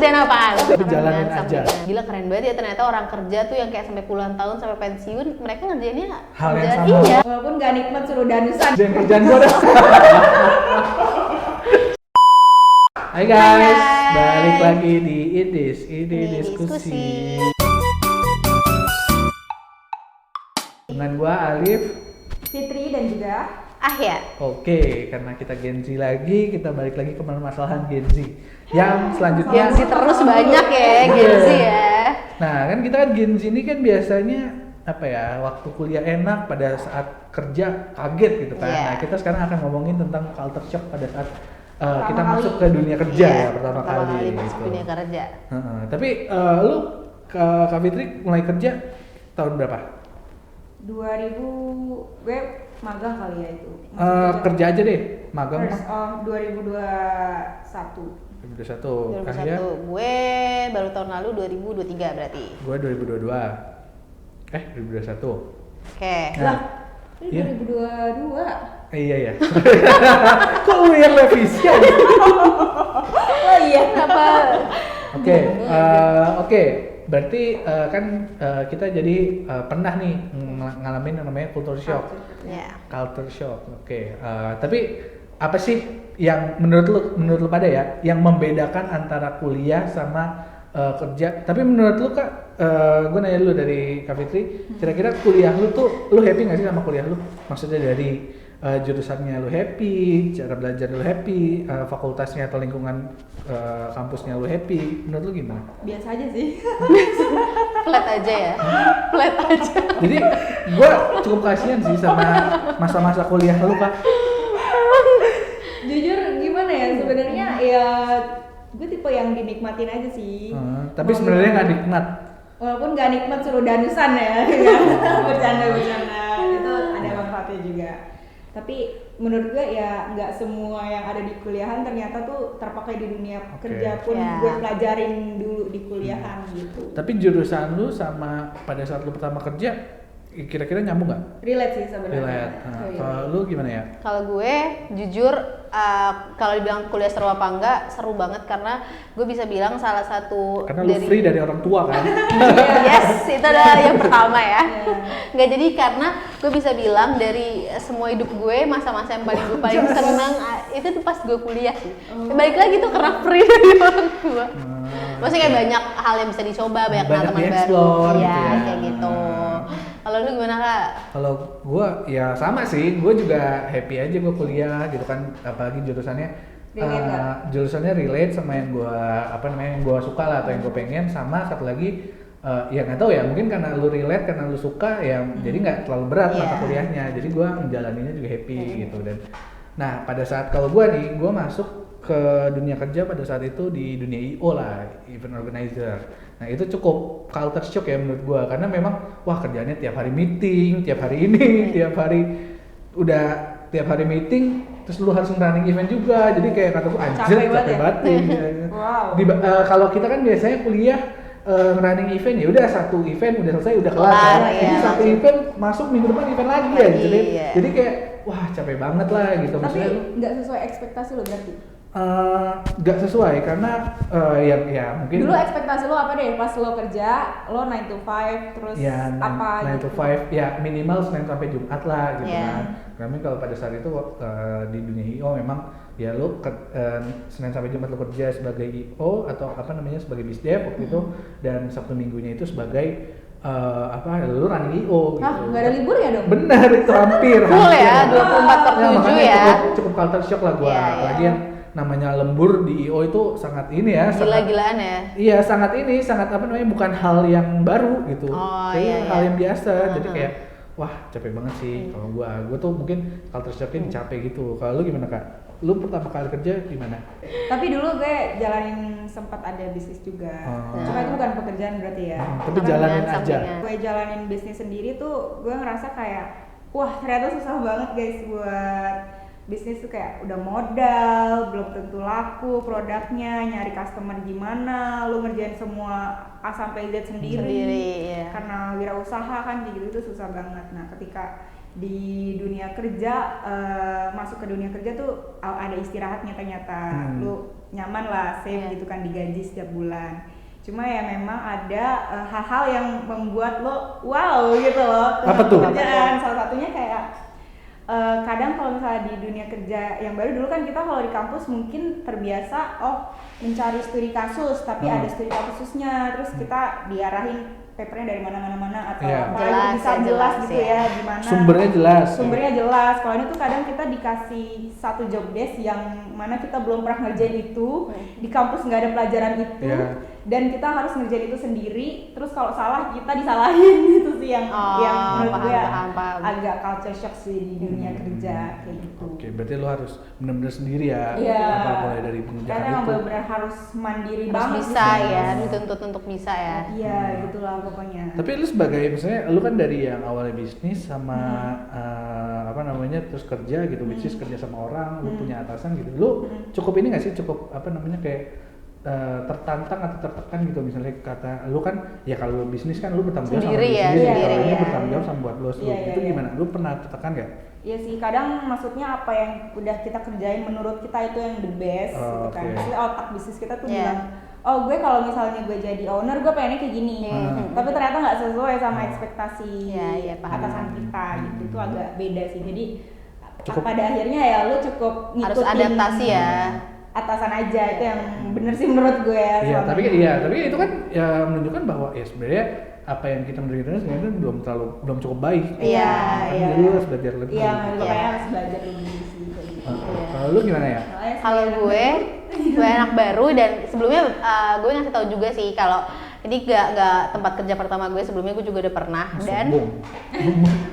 ngerjain apaan? Tapi jalanin aja. Gila keren banget ya, ternyata orang kerja tuh yang kayak sampai puluhan tahun sampai pensiun, mereka ngerjainnya hal yang kerjaan, sama. iya. Walaupun gak nikmat suruh danusan. Dan kerjaan gue dah. Hai guys, Hai. balik lagi di Ini Ini Diskusi. Dengan gue Alif. Fitri dan juga Ya. Oke, karena kita Gen Z lagi, kita balik lagi ke permasalahan Gen Z. Yang selanjutnya Gen Z terus banyak ya, Gen Z ya. Nah, kan kita kan Gen Z ini kan biasanya apa ya, waktu kuliah enak, pada saat kerja kaget gitu kan. Yeah. Nah, kita sekarang akan ngomongin tentang culture shock pada saat kita kali. masuk ke dunia kerja Iya, ya pertama kali masuk gitu. dunia kerja. Tapi lu Kak Fitri mulai kerja tahun berapa? 2000 gue magang kali ya itu. Kerja aja deh, magang First of 2021. 2021. 2021. Gue baru tahun lalu 2023 berarti. Gue 2022. 2021. Oke. Nah, Ini iya. 2022. Iya ya. Kok lu yang revisi aja? Oh iya. Apa? Oke. Berarti kan kita jadi pernah nih ngalamin yang namanya culture shock. Ya. Culture shock. Oke. Tapi apa sih yang menurut lu pada ya, yang membedakan antara kuliah sama kerja? Tapi menurut lu Kak, gue nanya dulu dari Kak Fitri, kira-kira kuliah lu tuh, lu happy nggak sih sama kuliah lu? Maksudnya dari jurusannya lu happy, cara belajar lu happy, fakultasnya atau lingkungan kampusnya lu happy, menurut lu gimana? Biasa aja sih. Flat aja ya. Flat aja. Jadi gue cukup kasihan sih sama masa-masa kuliah lu Kak. Jujur gimana ya, sebenarnya ya gue tipe yang dinikmatin aja sih. Tapi sebenarnya nggak nikmat. Walaupun gak nikmat suruh danusan ya. Bercanda itu ada manfaatnya juga. Tapi menurut gue ya nggak semua yang ada di kuliahan ternyata tuh terpakai di dunia kerja pun Ya. gue pelajarin dulu di kuliahan gitu. Tapi jurusan lu sama pada saat lu pertama kerja kira-kira nyambung nggak? Relate sih sebenarnya. Relate. Nah, Iya. kalau lu gimana ya? Kalau gue jujur kalau dibilang kuliah seru apa enggak, seru banget karena gue bisa bilang salah satu Karena lu free dari orang tua kan? Yes, itu adalah yang pertama ya. Iya. Nggak, jadi karena gue bisa bilang dari semua hidup gue, masa-masa yang paling gue paling senang itu tuh pas gue kuliah sih. Balik lagi tuh karena free dari orang tua. Maksudnya kayak banyak hal yang bisa dicoba, banyak hal teman baru. di-explore Iya, gitu ya. kayak gitu. Kalau lu gimana Kak? Kalau gua ya sama sih, gua juga happy aja gua kuliah gitu kan, apalagi jurusannya Relate nggak? jurusannya relate sama yang gua yang gua suka lah atau yang gua pengen, sama satu lagi ya nggak tahu ya, mungkin karena lu relate, karena lu suka ya, jadi nggak terlalu berat mata Iya. kuliahnya, jadi gua menjalaninya juga happy gitu. Dan nah pada saat kalau gua masuk ke dunia kerja pada saat itu di dunia IO lah, event organizer. Nah itu cukup culture shock ya menurut gua, karena memang wah kerjanya tiap hari meeting, tiap hari ini, tiap hari meeting, terus lu harus running event juga, jadi kayak kata gua anjir Capek banget capek ya? banget nih. Wow. Kalau kita kan biasanya kuliah running event ya udah satu event udah selesai udah kelar Kelar, kan. iya. Ini satu event masuk minggu depan event lagi ya gitu. Iya. Jadi kayak wah capek banget lah gitu. Tapi Maksudnya lu nggak sesuai ekspektasi lo berarti. nggak sesuai karena ya mungkin Dulu ekspektasi lo apa deh pas lo kerja, lo 9 to 5 terus ya apa 9 to gitu? 5 ya minimal Senin sampai Jumat lah gitu Iya. kan. Kami kalau pada saat itu di dunia IO memang ya lo Senin sampai Jumat lo kerja sebagai IO atau sebagai bisdev waktu itu, dan Sabtu Minggunya itu sebagai lu running IO gitu. Hah, nggak ada libur ya dong? Benar, itu hampir. Full ya, hampir. 24/7 makanya ya. Cukup culture shock lah gua. Iya, iya. Apalagi yang namanya lembur di IO itu sangat ini ya, sangat Gila-gilaan ya. iya sangat bukan hal yang baru gitu. Oh, Jadi iya, hal iya. yang biasa. Jadi kayak wah capek banget sih kalau gua tuh mungkin culture shocknya capek gitu. Kalau lu gimana Kak? Lu pertama kali kerja gimana? Tapi dulu gue jalanin sempat ada bisnis juga. Cuma itu bukan pekerjaan berarti ya. Tapi jalanin aja. sampingan. Gue jalanin bisnis sendiri tuh gue ngerasa kayak wah ternyata susah banget guys buat bisnis tuh, kayak udah modal, belum tentu laku produknya, nyari customer gimana, lu ngerjain semua A sampai Z sendiri. Iya. Karena wirausaha kan kayak gitu tuh susah banget. Nah ketika di dunia kerja, masuk ke dunia kerja tuh ada istirahatnya ternyata. Lu nyaman lah, safe gitu kan, digaji setiap bulan. Cuma ya memang ada hal-hal yang membuat lo wow gitu loh Apa tuh? pekerjaan. Salah satunya kayak kadang kalau misalnya di dunia kerja yang baru, dulu kan kita kalau di kampus mungkin terbiasa mencari studi kasus, tapi ada studi kasusnya, terus kita diarahin papernya dari mana atau Jelas, bisa ya, jelas jelas, gitu ya. ya gimana sumbernya jelas. Kalau ini tuh kadang kita dikasih satu job desk yang mana kita belum pernah ngerjain itu, di kampus nggak ada pelajaran itu, dan kita harus ngerjain itu sendiri. Terus kalau salah kita disalahin gitu sih yang menurut gue agak culture shock sih di dunia kerja kayak gitu. Oke, berarti lo harus benar-benar sendiri ya. Iya. Mulai dari pengerjaan Karena itu. emang benar-benar harus mandiri Harus banget bisa gitu. ya, dituntut untuk bisa ya. Iya, gitulah pokoknya. Tapi lu sebagai misalnya lu kan dari yang awalnya bisnis sama apa namanya terus kerja gitu, bisnis kerja sama orang, lu punya atasan gitu. Lu cukup ini nggak sih, cukup apa namanya kayak tertantang atau tertekan gitu, misalnya kata lu kan ya kalau lu bisnis kan lu bertanggung jawab Sendiri sama ya, bisnis, sendiri kalau ini ya. bertanggung jawab sama buat bos lu. Itu gimana? Lu pernah tertekan nggak? Iya sih, kadang maksudnya apa yang udah kita kerjain menurut kita itu yang the best gitu kan. Maksudnya otak bisnis kita tuh bilang, oh gue kalau misalnya gue jadi owner gue pengennya kayak gini, tapi ternyata nggak sesuai sama ekspektasi atasan kita gitu. Itu agak beda sih. Jadi pada akhirnya ya lu cukup ngikutin Harus adaptasi ya. atasan aja, itu yang bener sih menurut gue ya. Iya, selama tapi ini. tapi itu kan ya menunjukkan bahwa ya sebenarnya apa yang kita menderita sebenarnya belum cukup baik. Iya. Jadi lu harus belajar lebih. Iya, makanya harus belajar lebih sih kayak gitu. Kalau lu gimana ya? Kalau gue anak baru, dan sebelumnya gue ngasih tahu juga sih kalau ini gak tempat kerja pertama gue, sebelumnya gue juga udah pernah, dan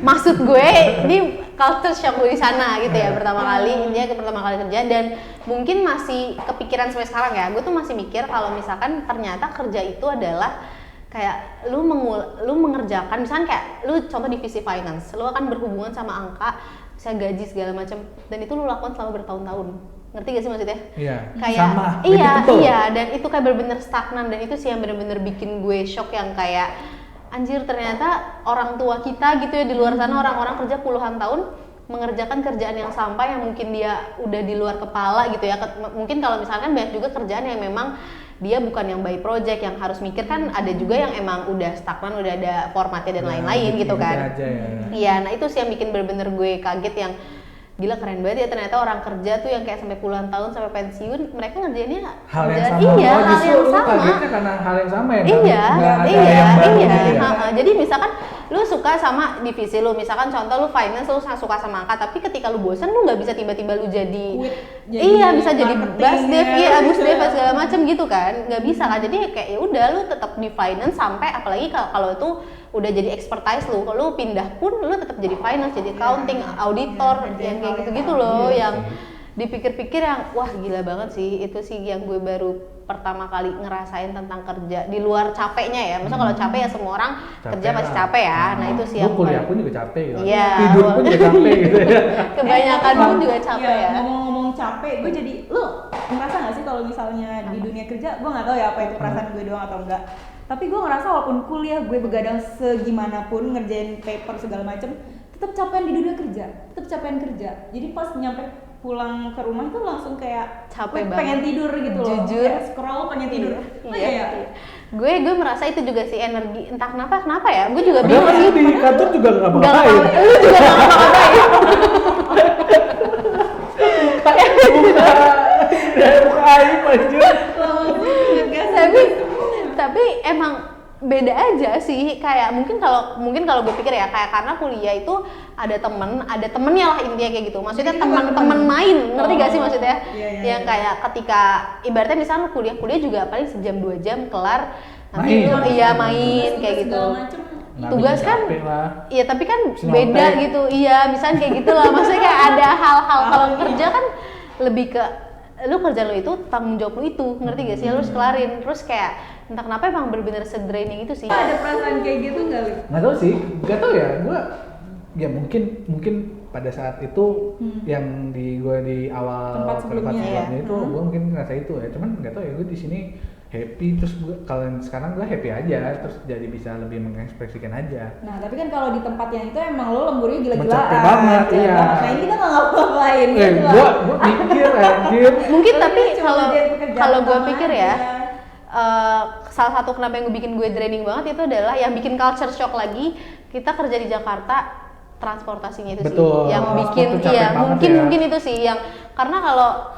maksud gue ini culture shock gue di sana gitu ya, pertama kali kerja, dan mungkin masih kepikiran sampai sekarang ya. Gue tuh masih mikir kalau misalkan ternyata kerja itu adalah kayak lu mengerjakan, misalkan kayak lu contoh divisi finance, lu akan berhubungan sama angka, bisa gaji segala macam, dan itu lu lakukan selama bertahun-tahun. Ngerti gak sih maksudnya? Iya. Kayak Sama. iya, dan itu kayak bener-bener stagnan, dan itu sih yang bener-bener bikin gue shock, yang kayak anjir ternyata orang tua kita gitu ya di luar sana, orang-orang kerja puluhan tahun mengerjakan kerjaan yang sampah yang mungkin dia udah di luar kepala gitu ya. Mungkin kalau misalkan banyak juga kerjaan yang memang dia bukan yang by project, yang harus mikir, kan ada juga yang emang udah stagnan, udah ada formatnya dan lain-lain gitu kan. Iya, nah itu sih yang bikin bener-bener gue kaget, yang gila keren banget ya ternyata orang kerja tuh yang kayak sampai puluhan tahun sampai pensiun, mereka ngerjainnya hal yang sama. Iya, hal yang sama. Kagetnya karena hal yang sama ya. Iya. Iya. Jadi misalkan lu suka sama divisi lu, misalkan contoh lu finance, lu suka sama angka, tapi ketika lu bosan lu nggak bisa tiba-tiba lu jadi bisa jadi bus dev, bus dev segala macam gitu kan, nggak bisa kan. Jadi kayak ya udah lu tetap di finance sampai, apalagi kalau itu udah jadi expertise lu, kalau lu pindah pun lu tetap jadi finance, jadi accounting, auditor, yang kayak gitu-gitu loh, yang dipikir-pikir yang wah gila banget sih. Itu sih yang gue baru pertama kali ngerasain tentang kerja di luar capeknya ya. Maksudnya kalau capek ya semua orang kerja pasti capek ya. Nah itu sih yang kuliah pun juga capek gitu. Iya. Tidur pun juga capek gitu ya. Kebanyakan pun juga capek ya. Ngomong-ngomong capek, gue jadi lu ngerasa nggak sih kalau misalnya di dunia kerja, gue nggak tahu ya apa itu perasaan gue doang atau enggak, tapi gue ngerasa walaupun kuliah gue begadang segimanapun ngerjain paper segala macem, tetap capean di dunia kerja, tetap capean kerja. Jadi pas nyampe pulang ke rumah tuh langsung kayak capek banget, pengen tidur gitu loh. Jujur, kayak scroll pengen tidur. Iya. Gue merasa itu juga sih energi, entah kenapa ya. Gue juga bingung sih. Di kantor juga nggak ngapain. Lu juga nggak ngapain. Buka aib aja. Tapi emang beda aja sih, kayak mungkin kalau gue pikir ya, kayak karena kuliah itu ada temennya lah intinya kayak gitu. Maksudnya teman-teman main, ngerti gak sih maksudnya? Yang kayak ketika ibaratnya misalnya lu kuliah juga paling sejam 2 jam kelar, nanti lu main kayak gitu. Tugas kan, iya tapi kan beda gitu, iya misalnya kayak gitu lah. Maksudnya kayak ada hal-hal, kalau kerja kan lebih ke lu kerjaan lu itu tanggung jawab lu itu, ngerti gak sih? Lu harus kelarin, terus kayak entah kenapa emang bener-bener se-draining itu sih. Ada perasaan kayak gitu nggak lu? Nggak tahu sih, nggak tahu ya. Gue ya mungkin pada saat itu yang gue di awal tempat sebelumnya itu gue mungkin ngerasa itu ya. Cuman nggak tahu ya, gue di sini happy, terus kalau sekarang gue happy aja, terus jadi bisa lebih mengekspresikan aja. Nah tapi kan kalau di tempat yang itu emang lo lemburnya gila-gilaan. Capek banget, iya. Nah ini kita nggak ngapa-ngapain gitu Gua mikir anjir. Mungkin Tapi tapi cuma kalau jadi pekerjaan kalau gue utama pikir aja. ya, salah satu kenapa yang bikin gue draining banget itu adalah yang bikin culture shock lagi, kita kerja di Jakarta, transportasinya itu Betul. sih yang Oh, bikin, itu capek iya banget ya. mungkin itu sih yang, karena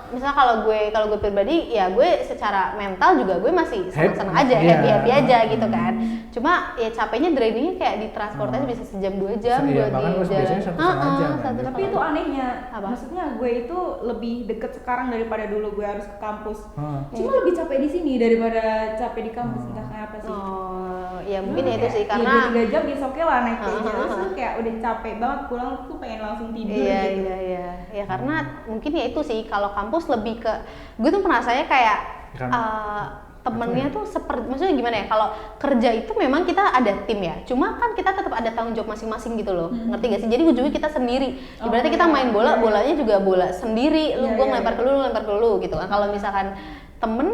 misalnya kalau gue pribadi ya gue secara mental juga gue masih senang-senang aja, Iya. happy aja gitu kan. Cuma ya capeknya drainingnya kayak di transportasi bisa sejam 2 jam Iya, buat bahkan gue biasanya 1,5 jam kan. Tapi itu anehnya, Apa? maksudnya gue itu lebih deket sekarang daripada dulu gue harus ke kampus. Cuma Iya. lebih capek di sini daripada capek di kampus, entah kenapa sih. Oh, ya mungkin ya itu sih Kayak karena 3 jam is oke lah naik TJ, terus tuh kayak udah capek banget pulang tuh pengen langsung tidur iya, gitu. iya. Ya karena mungkin ya itu sih, kalau kampus lebih ke, gue tuh merasanya kayak Kan. temennya tuh seperti, maksudnya gimana ya, kalau kerja itu memang kita ada tim ya, cuma kan kita tetap ada tanggung jawab masing-masing gitu loh, ngerti gak sih? Jadi ujungnya kita sendiri, ibaratnya kita main bola, bolanya juga bola sendiri, lu gue ngelempar ke lu lempar ke lu gitu kan. Kalau misalkan temen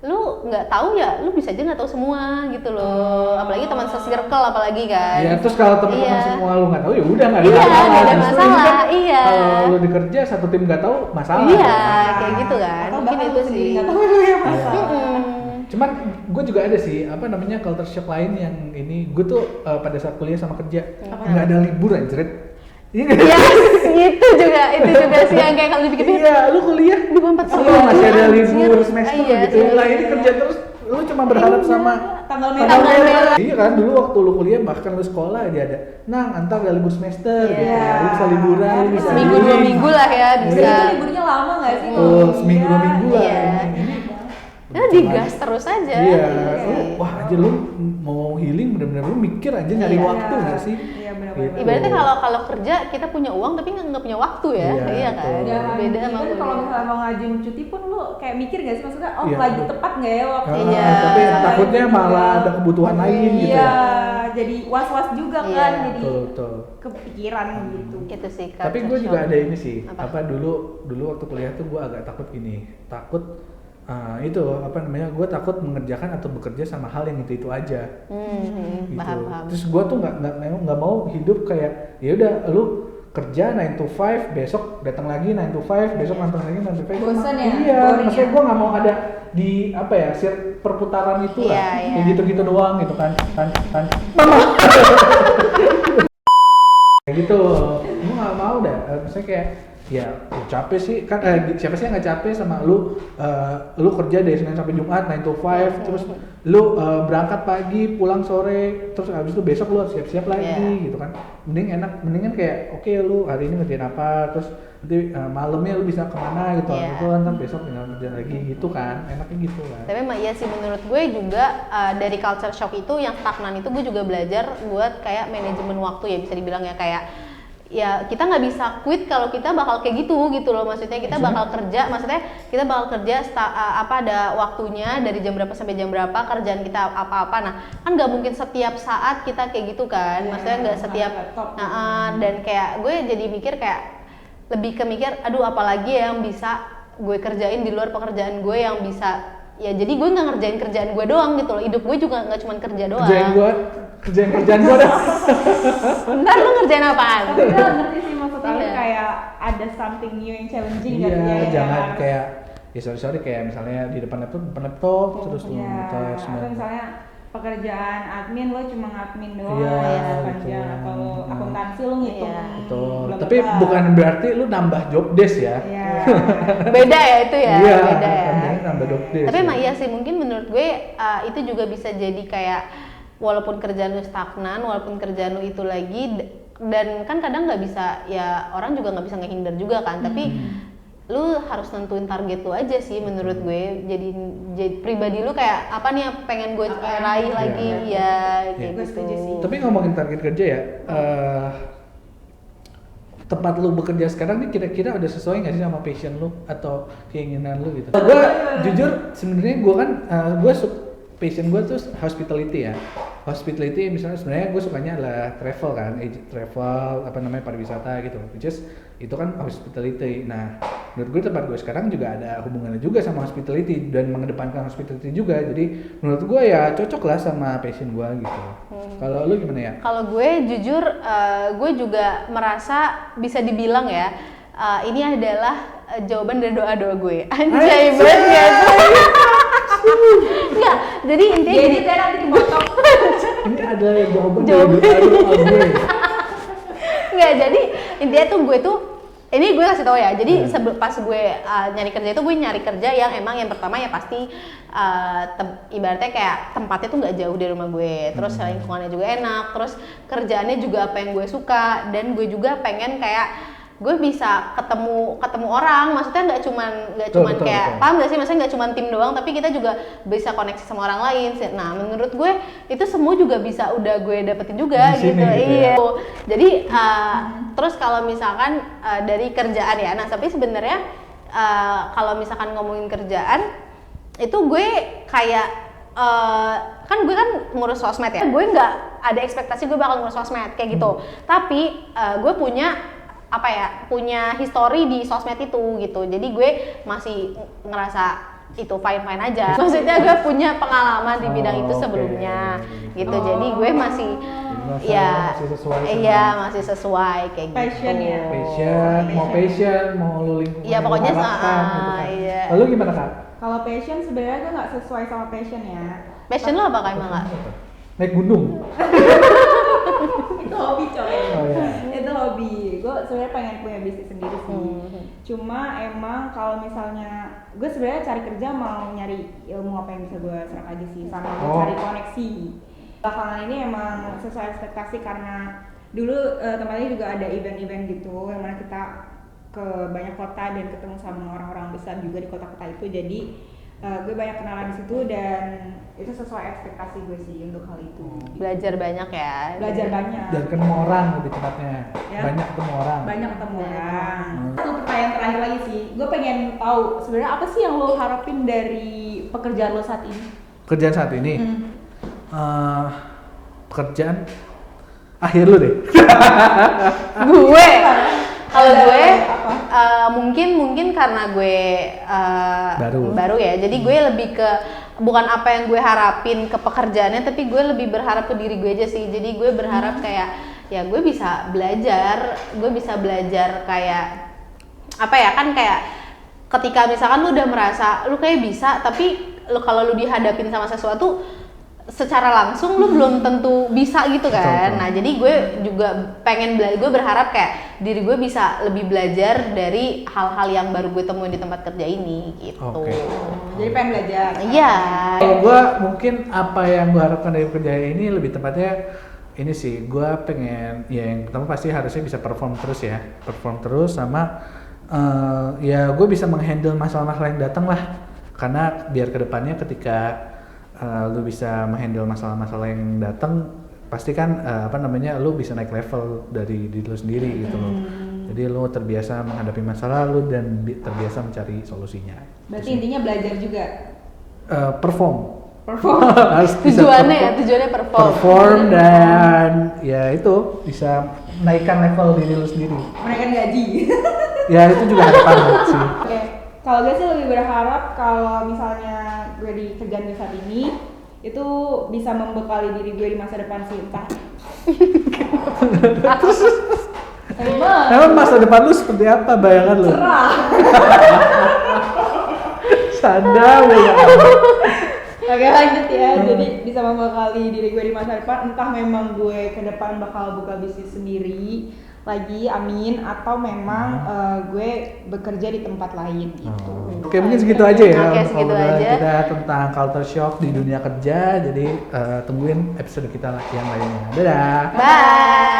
lu nggak tahu ya, lu bisa aja nggak tahu semua gitu loh, apalagi teman se-circle apalagi kan. Ya terus kalau teman-teman Iya. semua lu nggak tahu ya udah nggak ada Iya, masalah. nggak ada Justru ini masalah, kan, iya. Kalau lu dikerja satu tim nggak tahu masalah. Iya, kayak gitu kan. Atau Mungkin bahkan itu lu sendiri sih. nggak tahu lu yang masalah. Cuman gue juga ada sih apa namanya culture shock lain yang ini, gue tuh pada saat kuliah sama kerja nggak ada libur anjir. Iya nggak? Iya, itu juga sih yang kayak kalau dipikir-pikir. Iya, lu kuliah Di empat lu sekolah, masih ada anjir. libur semester Iya, gitu. iya, Lah ini iya. kerja terus lu cuma berharap sama Tanggal tanggal merah. merah. Iya kan, dulu waktu lu kuliah bahkan lu sekolah aja ada. Nang, antar ada libur semester gitu Iya. ya. Lu bisa liburan, lu bisa Seminggu 2 minggu lah ya bisa. Itu liburnya lama nggak sih? Tuh, seminggu 2 minggu lah. Iya. Ini Ya digas terus aja. Iya, Gitu sih. wah aja lu mau healing bener-bener lu mikir aja nyari Iya. waktu nggak sih? Iya benar-benar. Gitu. Ibaratnya kalau kerja kita punya uang tapi nggak punya waktu ya, Iya, kan. betul. Ya, Beda sama even kalau kuliah. misalnya mau ngajuin cuti pun lu kayak mikir gak sih, maksudnya Iya. lagi tepat nggak ya waktu? Iya. Tapi takutnya malah ada kebutuhan lain gitu Iya, ya. jadi was-was juga Iya. kan, jadi Betul, betul. kepikiran gitu. Gitu sih. Tapi culture gue juga shock. ada ini sih. Apa? Apa dulu waktu kuliah tuh gue agak takut gini. Takut itu apa namanya? Gue takut mengerjakan atau bekerja sama hal yang itu aja. Gitu. Paham. Terus gue tuh nggak mau hidup kayak ya udah lu kerja 9 to 5, besok datang lagi 9 to 5, besok datang lagi 9 to 5. Bosan ya? Iya, Boring maksudnya ya? gue nggak mau ada di apa ya, perputaran itu lah. Iya, iya. Kayak gitu-gitu doang gitu kan. Mama. Kayak gitu. Gue nggak mau dah. Misalnya kayak ya capek sih kan, siapa sih yang nggak capek sama lu kerja dari Senin sampai Jumat 9 to 5, terus lu berangkat pagi pulang sore, terus habis itu besok lu harus siap-siap lagi gitu kan. Mendingan kayak oke, lu hari ini ngerjain apa, terus nanti malamnya lu bisa kemana gitu, Iya. itu kan besok tinggal kerja lagi gitu kan, enaknya gitu kan. Tapi emang iya sih, menurut gue juga dari culture shock itu yang stagnan itu gue juga belajar buat kayak manajemen waktu ya, bisa dibilang ya, kayak ya kita nggak bisa quit kalau kita bakal kayak gitu loh, maksudnya kita bakal kerja, ada waktunya dari jam berapa sampai jam berapa, kerjaan kita apa-apa. Nah kan nggak mungkin setiap saat kita kayak gitu kan, maksudnya nggak setiap dan kayak gue jadi mikir kayak lebih ke mikir, aduh apalagi ya yang bisa gue kerjain di luar pekerjaan gue yang bisa, ya jadi gue nggak ngerjain kerjaan gue doang gitu loh, hidup gue juga nggak cuma kerja doang. Kerjaan gua dah. Ntar lu ngerjain apaan? Tapi gue ngerti sih maksudnya, Iya. kayak ada something new yang challenging Iya, kan ya. jangan kayak ya sorry kayak misalnya di depan laptop terus lu Iya, tes atau misalnya pekerjaan admin lo cuma admin doang Iya, sepanjang, gitu. atau lo akuntansi lo ngitung. Iya. betul. bla, bla, Tapi bla. bukan berarti lu nambah job desk ya. Iya. Beda ya itu ya, Iya, beda ya. kan nambah job desk. Tapi ya. emang iya sih, mungkin menurut gue itu juga bisa jadi kayak walaupun kerjaan lu stagnan, walaupun kerjaan lu itu lagi, dan kan kadang nggak bisa ya, orang juga nggak bisa ngehindar juga kan, tapi lu harus nentuin target lu aja sih menurut gue. Jadi pribadi lu kayak apa nih yang pengen gue Apa yang- raih lagi Iya. ya kayak Gue gitu. setuju sih. Tapi ngomongin target kerja ya, tempat lu bekerja sekarang nih kira-kira udah sesuai nggak sih sama passion lu atau keinginan lu gitu? Gue jujur sebenarnya gue kan passion gue tuh hospitality ya. Hospitality misalnya sebenarnya gue sukanya adalah travel kan, travel apa namanya pariwisata gitu. Which is itu kan hospitality. Nah, menurut gue tempat gue sekarang juga ada hubungannya juga sama hospitality dan mengedepankan hospitality juga. Jadi menurut gue ya cocok lah sama passion gue gitu. Kalau lu gimana ya? Kalau gue jujur, gue juga merasa bisa dibilang ya, ini adalah jawaban dari doa-doa gue. Anjay banget ya. Enggak, jadi intinya Jadi dia nanti dipotong. Ini ada jawaban dari doa gue. Enggak, jadi intinya tuh gue tuh ini gue kasih tau ya. Jadi pas gue nyari kerja itu gue nyari kerja yang emang yang pertama ya pasti ibaratnya kayak tempatnya tuh nggak jauh dari rumah gue. Terus lingkungannya juga enak. Terus kerjaannya juga apa yang gue suka dan gue juga pengen kayak gue bisa ketemu orang, maksudnya nggak cuman kayak paham gak sih, maksudnya nggak cuman tim doang, tapi kita juga bisa koneksi sama orang lain. Nah menurut gue itu semua juga bisa udah gue dapetin juga gitu. Iya. Jadi terus kalau misalkan dari kerjaan ya, nah tapi sebenarnya kalau misalkan ngomongin kerjaan itu gue kayak kan gue kan ngurus sosmed ya, gue nggak ada ekspektasi gue bakal ngurus sosmed kayak gitu. Tapi gue punya history di sosmed itu gitu. Jadi gue masih ngerasa itu fine aja. Maksudnya gue punya pengalaman di bidang itu sebelumnya gitu. Jadi gue masih masih sesuai kayak Passion gitu. ya? Passion, mau lu lingkungan. Iya pokoknya gitu kan. iya. Lalu gimana Kak? Kalau passion sebenarnya gue nggak sesuai sama passion ya. Passion lo apa Kak emang Kak? Naik gunung. Itu hobi coy. Oh ya. Itu hobi. Gue sebenarnya pengen punya bisnis sendiri sih. Cuma emang kalau misalnya gue sebenarnya cari kerja mau nyari ilmu apa yang bisa gue serap aja sih, sama cari koneksi. Belakangan ini emang sesuai ekspektasi karena dulu tempatnya juga ada event-event gitu yang mana kita ke banyak kota dan ketemu sama orang-orang besar juga di kota-kota itu. Jadi gue banyak kenalan di situ dan itu sesuai ekspektasi gue sih untuk hal itu. Belajar banyak ya. Belajar banyak. Dan ketemu orang lebih tepatnya. Ya. Banyak ketemu orang. Banyak ketemu orang. Itu pertanyaan terakhir lagi sih. Gue pengen tahu sebenarnya apa sih yang lo harapin dari pekerjaan lo saat ini? Kerjaan saat ini. Pekerjaan akhir lu deh. Gue kalau gue mungkin karena gue baru ya, jadi gue lebih ke bukan apa yang gue harapin ke pekerjaannya, tapi gue lebih berharap ke diri gue aja sih. Jadi gue berharap kayak ya gue bisa belajar kayak apa ya, kan kayak ketika misalkan lu udah merasa lu kayak bisa, tapi kalau lu dihadapin sama sesuatu secara langsung lu belum tentu bisa gitu kan. Nah jadi gue juga pengen gue berharap kayak diri gue bisa lebih belajar dari hal-hal yang baru gue temuin di tempat kerja ini gitu. Jadi pengen belajar. Iya. Kalau gue mungkin apa yang gue harapkan dari pekerjaan ini lebih tepatnya ini sih, gue pengen ya yang pertama pasti harusnya bisa perform terus sama ya gue bisa menghandle masalah-masalah yang datang lah, karena biar kedepannya ketika lu bisa menghandle masalah-masalah yang datang, pasti kan lu bisa naik level dari diri lu sendiri gitu loh. Jadi lu terbiasa menghadapi masalah lu dan terbiasa mencari solusinya. Berarti intinya belajar juga. Perform. Harus tujuannya perform dan ya itu bisa menaikkan level diri lu sendiri. Menaikkan gaji. Ya itu juga harapan sih. Oke. Kalau gue sih lebih berharap kalau misalnya gue di kerjaan gue saat ini itu bisa membekali diri gue di masa depan sih, entah. Emang masa depan lu seperti apa bayangan lu? Cerah. Sadar ya. Oke lanjut ya, jadi bisa membekali diri gue di masa depan, entah memang gue ke depan bakal buka bisnis sendiri lagi, amin, atau memang gue bekerja di tempat lain gitu. Oke, mungkin segitu aja ya. Oke, segitu aja. Kita tentang culture shock di dunia kerja, jadi tungguin episode kita yang lainnya. Dadah. Bye.